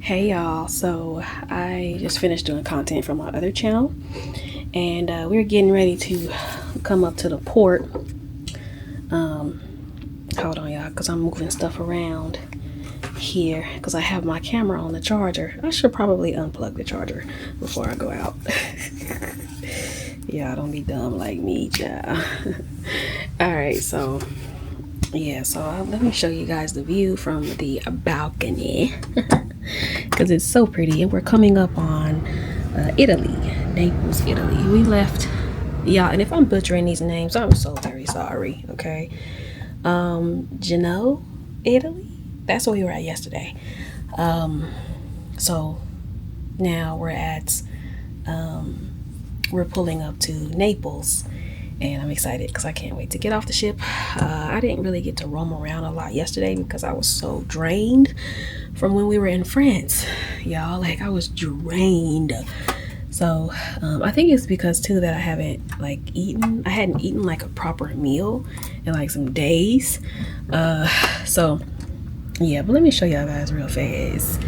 Hey y'all, so I just finished doing content for my other channel and we're getting ready to come up to the port. Hold on y'all, because I'm moving stuff around here because I have my camera on the charger. I should probably unplug the charger before I go out. Y'all don't be dumb like me, child. Alright, so yeah, let me show you guys the view from the balcony because it's so pretty, and we're coming up on Italy, Naples, Italy. We left, yeah, and if I'm butchering these names, I'm so very sorry. Okay, Genoa, Italy. That's where we were at yesterday. So now we're pulling up to Naples, and I'm excited because I can't wait to get off the ship. I didn't really get to roam around a lot yesterday because I was so drained from when we were in France, y'all. Like, I was drained. So I think it's because too that I hadn't eaten like a proper meal in like some days. So yeah, but let me show y'all guys real fast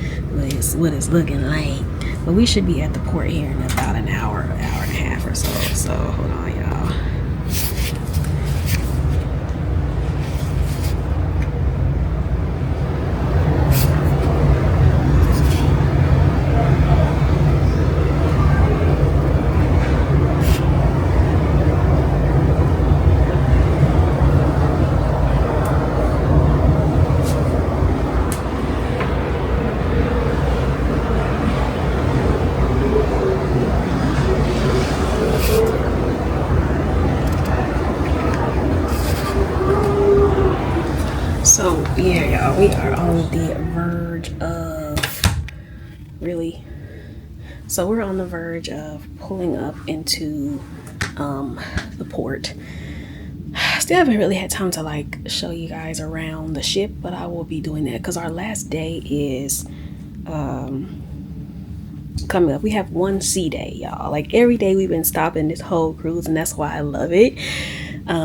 what it's looking like. But we should be at the port here in about an hour and a half or so. So hold on, y'all. So yeah, y'all, we are on the verge of we're on the verge of pulling up into the port. Still haven't really had time to like show you guys around the ship, but I will be doing that because our last day is coming up. We have one sea day, y'all. Like, every day we've been stopping this whole cruise, and that's why I love it.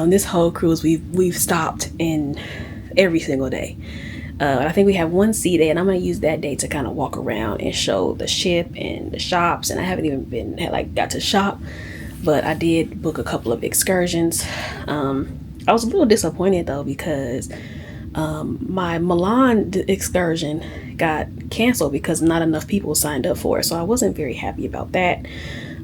This whole cruise we've stopped in every single day. I think we have one sea day, and I'm gonna use that day to kind of walk around and show the ship and the shops. And I haven't even got to shop, but I did book a couple of excursions. I was a little disappointed though because my Milan excursion got canceled because not enough people signed up for it, so I wasn't very happy about that.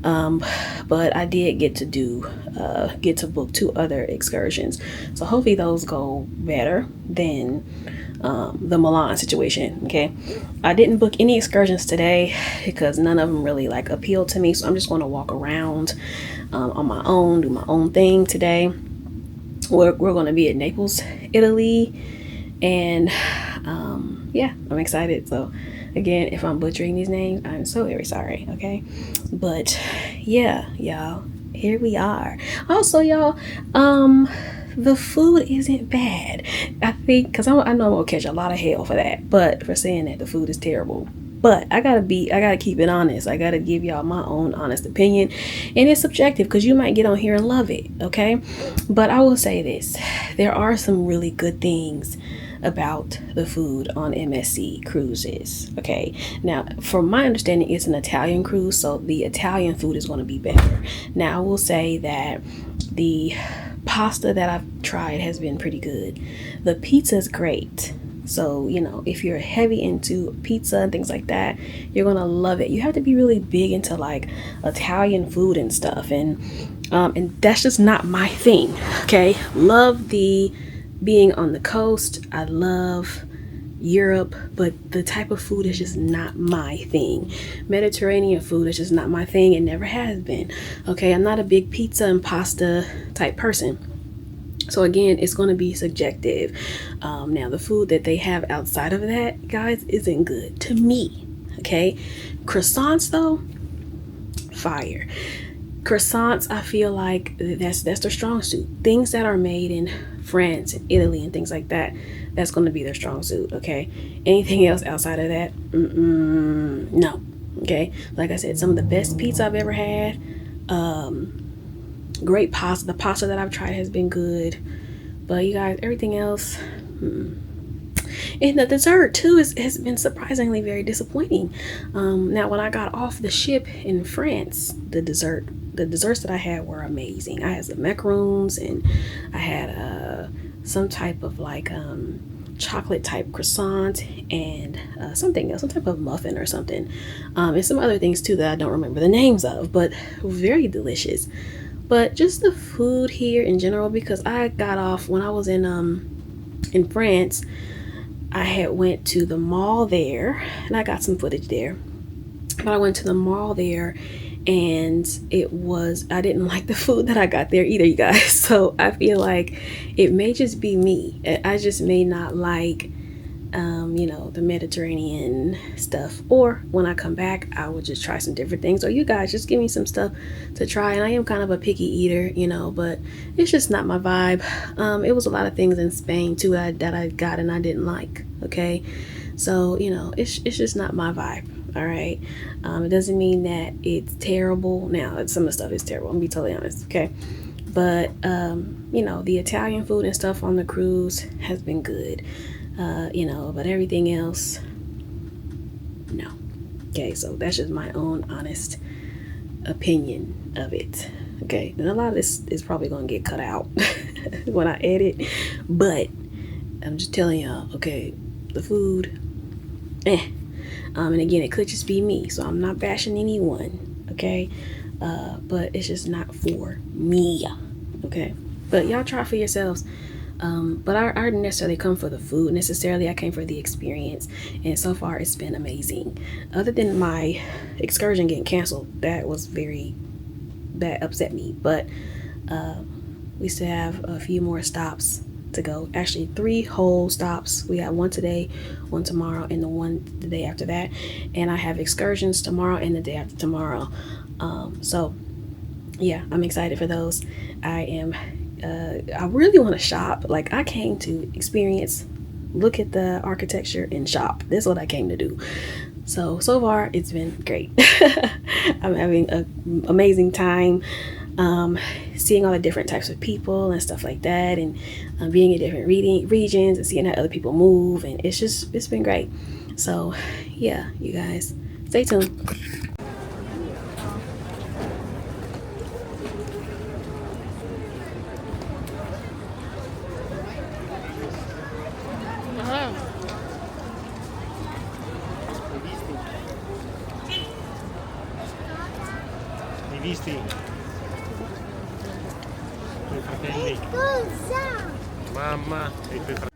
But I did get to book 2 other excursions, so hopefully those go better than the Milan situation. Okay, I didn't book any excursions today because none of them really like appealed to me, so I'm just going to walk around on my own, do my own thing today. We're going to be at Naples, Italy, and yeah, I'm excited. So again, if I'm butchering these names, I'm so very sorry. Okay, but yeah, y'all, here we are. Also, y'all, the food isn't bad. I think because I know I'm gonna catch a lot of hell for that, but for saying that the food is terrible. But I gotta keep it honest. I gotta give y'all my own honest opinion, and it's subjective because you might get on here and love it. Okay, but I will say this: there are some really good things about the food on MSC cruises. Okay, now from my understanding, it's an Italian cruise, so the Italian food is going to be better. Now I will say that the pasta that I've tried has been pretty good. The pizza is great. So, you know, if you're heavy into pizza and things like that, you're gonna love it. You have to be really big into like Italian food and stuff, and that's just not my thing. Okay, love the being on the coast. I love Europe, but the type of food is just not my thing. Mediterranean food is just not my thing. It never has been. Okay, I'm not a big pizza and pasta type person. So again, it's going to be subjective. Now, the food that they have outside of that, guys, isn't good to me. Okay, croissants though, fire. Croissants, I feel like that's their strong suit. Things that are made in France and Italy and things like that, that's going to be their strong suit. Okay, anything else outside of that, no. Okay, like I said, some of the best pizza I've ever had. Great pasta. The pasta that I've tried has been good, but you guys, everything else, And the dessert too has been surprisingly very disappointing. Now, when I got off the ship in France, the desserts that I had were amazing. I had some macaroons, and I had some type of like chocolate type croissant, and something else, some type of muffin or something, and some other things too that I don't remember the names of, but very delicious. But just the food here in general, because I got off when I was in France. I had went to the mall there, and I got some footage there. But I went to the mall there, and I didn't like the food that I got there either, you guys. So I feel like it may just be me. I just may not like the Mediterranean stuff. Or when I come back, I will just try some different things. Or you guys just give me some stuff to try. And I am kind of a picky eater, but it's just not my vibe. It was a lot of things in Spain too that I got and I didn't like. Okay, so it's just not my vibe. All right, it doesn't mean that it's terrible. Now, some of the stuff is terrible. I'm gonna be totally honest. Okay, but the Italian food and stuff on the cruise has been good. But everything else, no. Okay, so that's just my own honest opinion of it. Okay, and a lot of this is probably gonna get cut out when I edit, but I'm just telling y'all. Okay, the food, and again, it could just be me, so I'm not bashing anyone. Okay, but it's just not for me. Okay, but y'all try for yourselves. But I didn't necessarily come for the food necessarily. I came for the experience, and so far it's been amazing. Other than my excursion getting canceled, that upset me. But we still have a few more stops to go. Actually, 3 whole stops. We have one today, one tomorrow, and the day after that. And I have excursions tomorrow and the day after tomorrow. So yeah, I'm excited for those. I really want to shop. Like, I came to experience, look at the architecture, and shop. That's what I came to do. So far it's been great. I'm having an amazing time, seeing all the different types of people and stuff like that, and being in different regions and seeing how other people move, and it's been great. So yeah, you guys, stay tuned. Hai visti i tuoi fratelli? Mamma e i tuoi fratelli.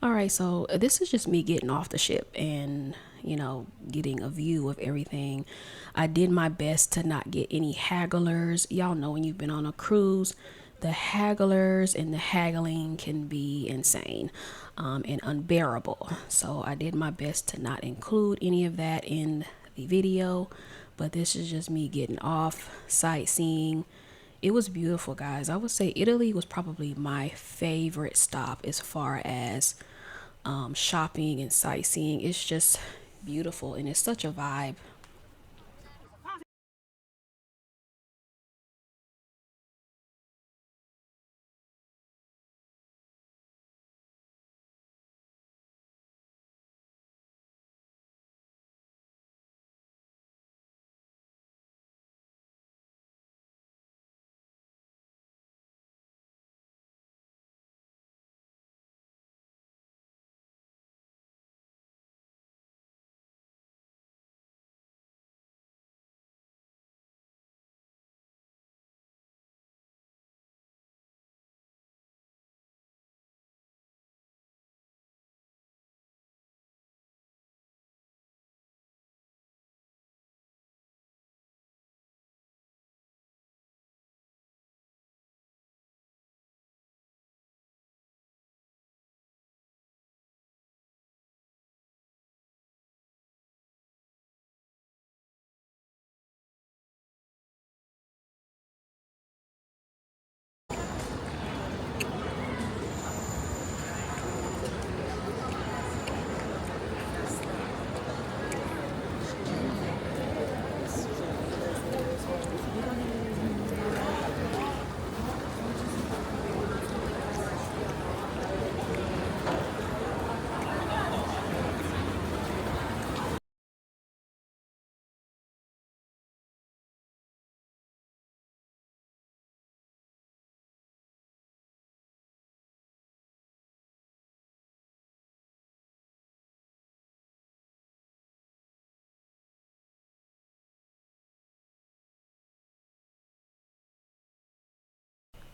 All right, so this is just me getting off the ship and, getting a view of everything. I did my best to not get any hagglers. Y'all know when you've been on a cruise, the hagglers and the haggling can be insane, and unbearable. So I did my best to not include any of that in the video, but this is just me getting off, sightseeing. It was beautiful, guys. I would say Italy was probably my favorite stop as far as shopping and sightseeing. It's just beautiful, and it's such a vibe.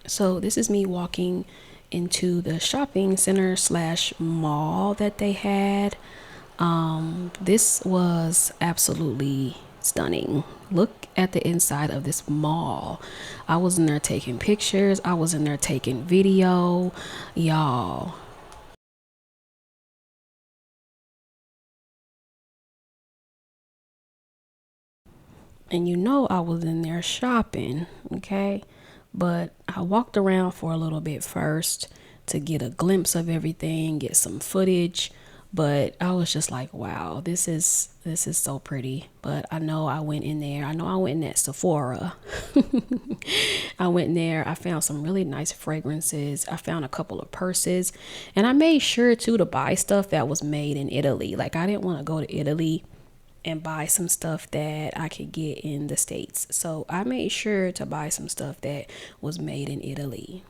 So this is me walking into the shopping center slash mall that they had. This was absolutely stunning. Look at the inside of this mall. I was in there taking pictures. I was in there taking video. Y'all, and you know I was in there shopping, okay? But I walked around for a little bit first to get a glimpse of everything, get some footage, but I was just like, wow, this is so pretty. But I know I went in there. I know I went in that Sephora. I went in there. I found some really nice fragrances. I found a couple of purses, and I made sure too to buy stuff that was made in Italy. Like I didn't want to go to Italy and buy some stuff that I could get in the States. So I made sure to buy some stuff that was made in Italy.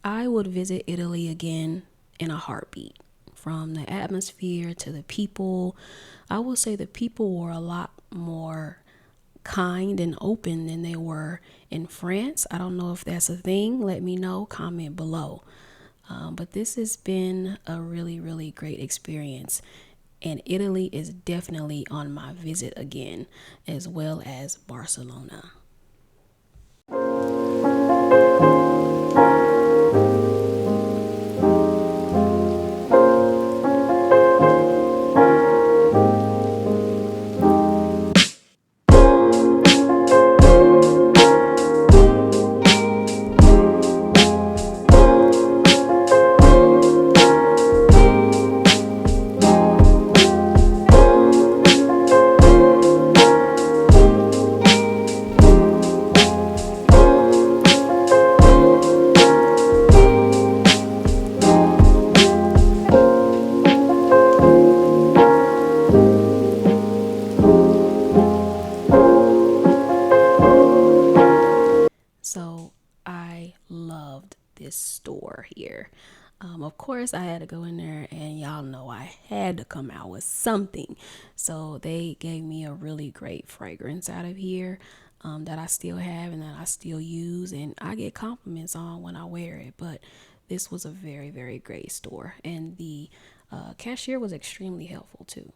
I would visit Italy again in a heartbeat. From the atmosphere to the people, I will say the people were a lot more kind and open than they were in France. I don't know if that's a thing. Let me know. Comment below. But this has been a really, really great experience. And Italy is definitely on my visit again, as well as Barcelona. So I loved this store here. Of course, I had to go in there, and y'all know I had to come out with something. So they gave me a really great fragrance out of here that I still have and that I still use, and I get compliments on when I wear it. But this was a very, very great store, and the cashier was extremely helpful too.